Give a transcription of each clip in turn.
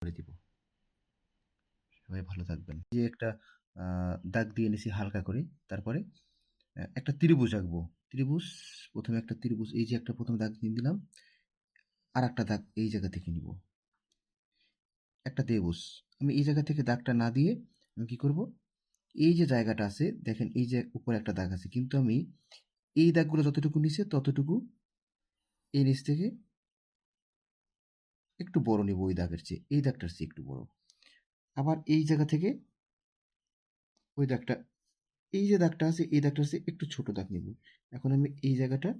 করে দিব। সবাই ভালো থাকবেন। যে একটা দাগ দিয়ে নিছি হালকা করে, তারপরে একটা ত্রিভুজ আঁকবো। ত্রিভুজ, প্রথমে একটা ত্রিভুজ, এই যে একটা প্রথম দাগ দিয়ে দিলাম, আর একটা দাগ এই জায়গা থেকে নিব, একটা ত্রিভুজ। আমি এই জায়গা থেকে দাগটা না দিয়ে আমি কি করব, এই যে জায়গাটা আছে দেখেন, এই যে উপরে একটা দাগ আছে, কিন্তু আমি এই দাগগুলো যতটুকু নিচে ততটুকু এই নিচ থেকে একটু বড় নিব, ওই দাগের চেয়ে, এই দাগটার চেয়ে একটু বড়। আবার এই জায়গা থেকে ওই দাগটা, এই যে দাগটা আছে এই দাগটার চেয়ে একটু ছোট দাগ নিব। এখন আমি এই জায়গাটা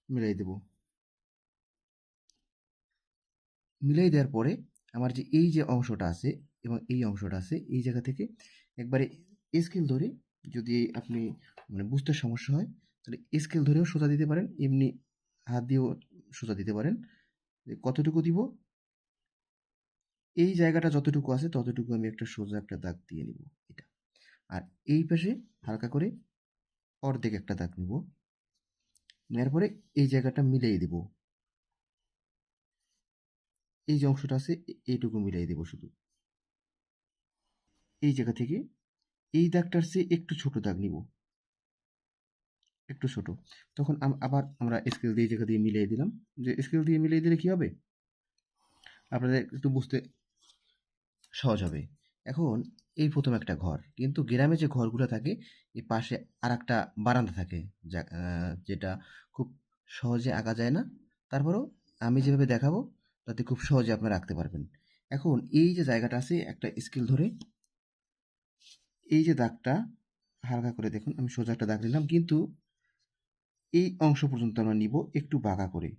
মিলাই দেব। মিলাই দেওয়ার পরে আমার যে এই যে অংশটা আছে এবং এই অংশটা আছে, এই জায়গা থেকে একবারে স্কেল ধরে, যদি আপনি মানে বুঝতে সমস্যা হয় তাহলে স্কেল ধরেও সোজা দিতে পারেন, এমনি হাত দিয়েও সোজা দিতে পারেন। কতটুকু দিব, এই জায়গাটা যতটুকু আছে ততটুকু আমি একটা সোজা একটা দাগ দিয়ে নিব এটা। আর এই পাশে হালকা করে অর্ধেক একটা দাগ নিব, নেওয়ার পরে এই জায়গাটা মিলিয়ে দিব। এই যে অংশটা আছে এইটুকু মিলিয়ে দেব শুধু। এই জায়গা থেকে এই দাগটার চেয়ে একটু ছোট দাগ নিব, একটু ছোট। তখন আবার আমরা স্কেল দিয়ে এই জায়গা দিয়ে মিলিয়ে দিলাম। যে স্কেল দিয়ে মিলিয়ে দিলে কি হবে, আপনাদের একটু বুঝতে সহজ হবে। এখন এই প্রথম একটা ঘর, কিন্তু গ্রামে যে ঘরগুলো থাকে এই পাশে আর একটা বারান্দা থাকে, যেটা খুব সহজে আঁকা যায় না। তারপরেও আমি যেভাবে দেখাবো তাতে খুব সহজে আপনারা আঁকতে পারবেন। এখন এই যে জায়গাটা আছে একটা স্কেল ধরে এই যে দাগটা হালকা করে দেখুন, আমি সোজা একটা দাগ নিলাম, কিন্তু এই অংশ পর্যন্ত আমরা নিব একটু বাঁকা করে।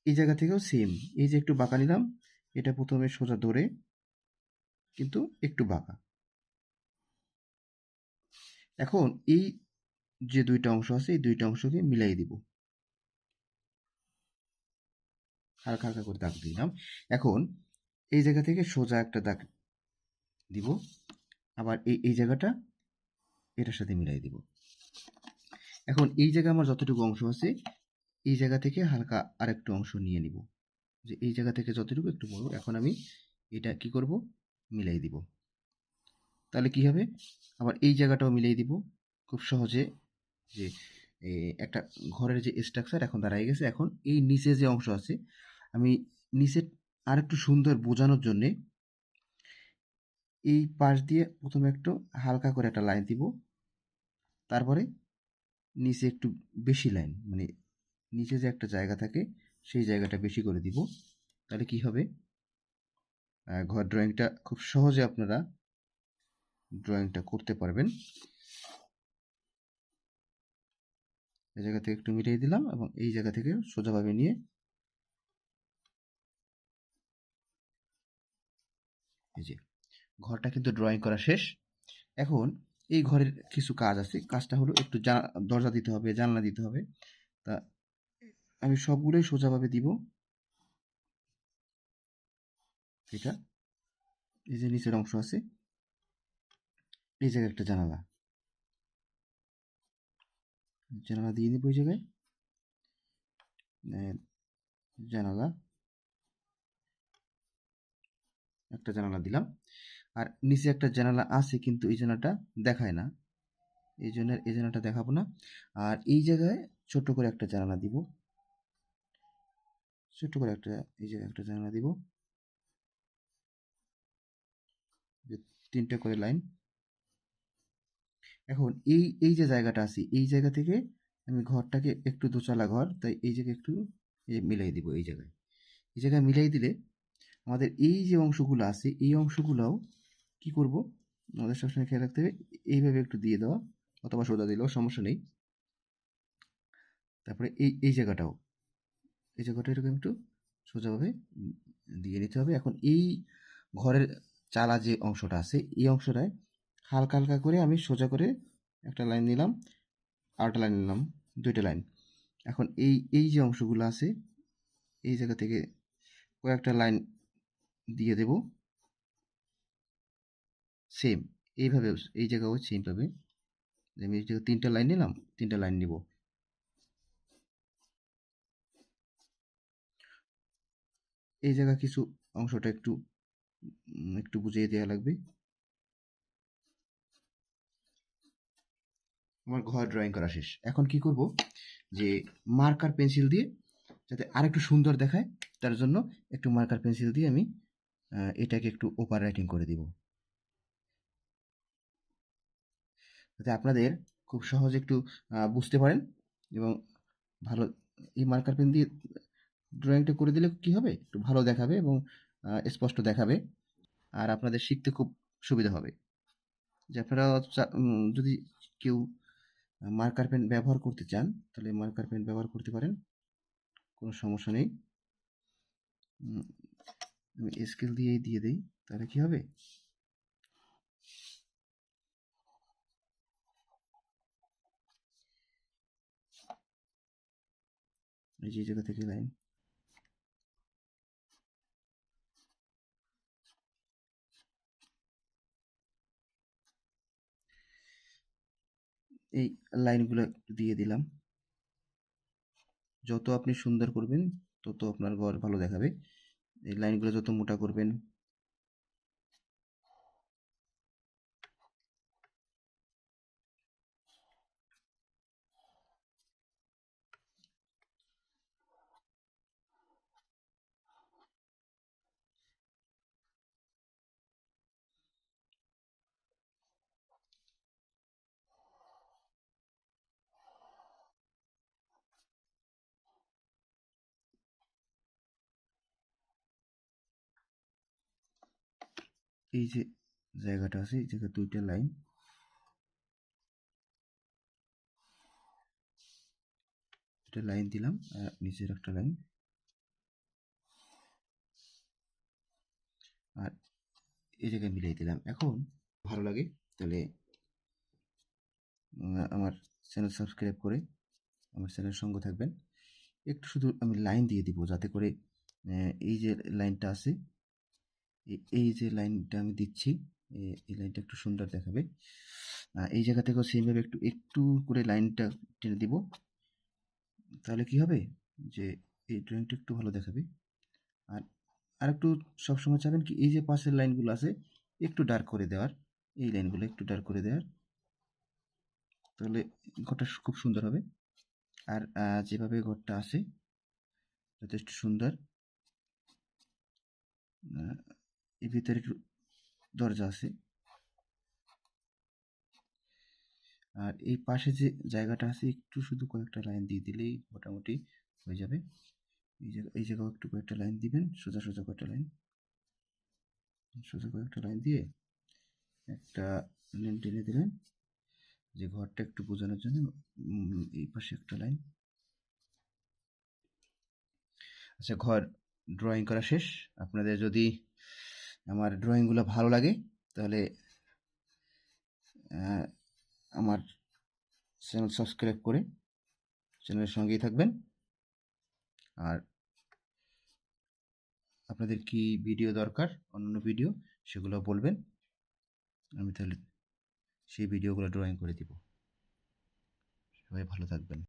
এই জায়গা থেকেও সেম, এই যে একটু বাঁকা নিলাম, এটা প্রথমে সোজা ধরে কিন্তু একটু বাঁকা। এখন এই যে দুইটা অংশ আছে এই দুইটা অংশকে মিলাই দিব, হালকা হালকা করে দাগ দিলাম। এখন এই জায়গা থেকে সোজা একটা দাগ দিব, আবার এই জায়গাটা এটার সাথে মিলাই দিব। এখন এই জায়গায় আমার যতটুকু অংশ আছে এই জায়গা থেকে হালকা আরেকটু অংশ নিয়ে নিব, যে এই জায়গা থেকে যতটুকু একটু বড়। এখন আমি এটা কি করব, মিলাই দিব। তাহলে কি হবে, আবার এই জায়গাটাও মিলিয়ে দিব খুব সহজে। যে একটা ঘরের যে স্ট্রাকচার এখন দাঁড়ায় গেছে। এখন এই নিচে যে অংশ আছে আমি নিচে আর একটু সুন্দর বোঝানোর জন্যে এই পাশ দিয়ে প্রথমে একটু হালকা করে একটা লাইন দিব, তারপরে নিচে একটু বেশি লাইন, মানে নিচে যে একটা জায়গা থাকে সেই জায়গাটা বেশি করে দিব। তাহলে কি হবে, ঘর ড্রয়িংটা খুব সহজে আপনারা ড্রয়িংটা করতে পারবেন। এই জায়গা থেকে একটু মিলিয়ে দিলাম এবং এই জায়গা থেকে সোজাভাবে নিয়ে এই যে ঘরটা কিন্তু ড্রয়িং করা শেষ। এখন এই ঘরের কিছু কাজ আছে, কাজটা হলো একটু দরজা দিতে হবে, জানলা দিতে হবে। তা আমি সবগুলোই সোজাভাবে দিব। এটা এই যে নিচের অংশ আছে এই জায়গায় একটা জানালা, জানালা দিয়ে নিব। এই জায়গায় জানালা, একটা জানালা দিলাম। আর নিচে একটা জানালা আছে কিন্তু এই জানালাটা দেখায় না, এই জন্য এই জানালাটা দেখাবো না। আর এই জায়গায় ছোট করে একটা জানালা দিব, ছোট করে একটা, এই জায়গায় একটা জানালা দিব, যে 3টা করে লাইন। এখন এই যে জায়গাটা আছে এই জায়গা থেকে আমি ঘরটাকে একটু দোতলা ঘর, তাই এই জায়গায় একটু মিলাই দিব। এই জায়গায়, এই জায়গায় মিলাই দিলে আমাদের এই যে অংশগুলো আছে এই অংশগুলোও কি করব, আমাদের সবসময় খেয়াল রাখতে হবে এইভাবে একটু দিয়ে দেওয়া, অথবা সোজা দিলেও সমস্যা নেই। তারপরে এই জায়গাটাও, এই জায়গাটা এরকম একটু সোজাভাবে দিয়ে নিতে হবে। এখন এই ঘরের চালা যে অংশটা আছে এই অংশটায় হালকা হালকা করে আমি সোজা করে একটা লাইন নিলাম, আরেকটা লাইন নিলাম, 2টা লাইন। এখন এই যে অংশগুলো আছে এই জায়গা থেকে কয়েকটা লাইন দিয়ে দেব সেম এইভাবে। এই জায়গাও সেম পাবে, আমি এই জায়গায় 3টা লাইন নিলাম, 3টা লাইন নিব। এই জায়গা কিছু অংশটা একটু একটু বুঝিয়ে দেওয়া লাগবে। আমার ঘর ড্রয়িং করা শেষ। এখন কি করব, যে মার্কার পেন্সিল দিয়ে যাতে আরেকটু সুন্দর দেখায়, তার জন্য একটু মার্কার পেন্সিল দিয়ে আমি এটাকে একটু ওভার রাইটিং করে দিব, যাতে আপনাদের খুব সহজে একটু বুঝতে পারেন এবং ভালো। এই মার্কার পেন দিয়ে ড্রয়িংটা করে দিলে কি হবে, একটু ভালো দেখাবে এবং স্পষ্ট দেখাবে, আর আপনাদের শিখতে খুব সুবিধা হবে। যে আপনারা যদি কেউ মার্কার পেন ব্যবহার করতে চান, তাহলে মার্কার পেন ব্যবহার করতে পারেন, কোনো সমস্যা নেই। আমি স্কেল দিয়েই দিয়ে দিই, তাহলে কি হবে, এই যে জায়গা থেকে লাইন, এই লাইনগুলো একটু দিয়ে দিলাম। যত আপনি সুন্দর করবেন তত আপনার ঘর ভালো দেখাবে। এই লাইনগুলো যত মোটা করবেন, এই যে জায়গাটা আছে, এই জায়গায় দুইটা লাইন, একটা লাইন দিলাম আর নিচের একটা লাইন, আর এই জায়গায় মিলিয়ে দিলাম। এখন ভালো লাগে তাহলে আমার চ্যানেল সাবস্ক্রাইব করে আমার চ্যানেলের সঙ্গে থাকবেন। একটু শুধু আমি লাইন দিয়ে দিব, যাতে করে এই যে লাইনটা আছে, এই যে লাইনটা আমি দিচ্ছি, এই লাইনটা একটু সুন্দর দেখাবে। এই জায়গা থেকেও সেইভাবে একটু একটু করে লাইনটা টেনে দিব, তাহলে কি হবে, যে এই ড্রয়িংটা একটু ভালো দেখাবে। আর আরেকটু সবসময় চাবেন কি, এই যে পাশের লাইনগুলো আছে একটু ডার্ক করে দেওয়ার, এই লাইনগুলো একটু ডার্ক করে দেওয়ার, তাহলে ঘরটা খুব সুন্দর হবে। আর যেভাবে ঘরটা আছে যথেষ্ট সুন্দর। এর ভিতরে একটু দরজা আছে, আর এই পাশে যে জায়গাটা আছে একটু শুধু কয়েকটা লাইন দিয়ে দিলেই মোটামুটি হয়ে যাবে। এই জায়গাও একটু কয়েকটা লাইন দিবেন, সোজা সোজা কয়েকটা লাইন, সোজা কয়েকটা লাইন দিয়ে একটা লাইন টেনে দিলেন, যে ঘরটা একটু বোঝানোর জন্য। এই পাশে একটা লাইন। আচ্ছা, ঘর ড্রয়িং করা শেষ। আপনাদের যদি আমার ড্রয়িংগুলো ভালো লাগে, তাহলে আমার চ্যানেল সাবস্ক্রাইব করে চ্যানেলের সঙ্গেই থাকবেন। আর আপনাদের কি ভিডিও দরকার, অন্যান্য ভিডিও, সেগুলো বলবেন, আমি তাহলে সেই ভিডিওগুলো ড্রয়িং করে দিব। সবাই ভালো থাকবেন।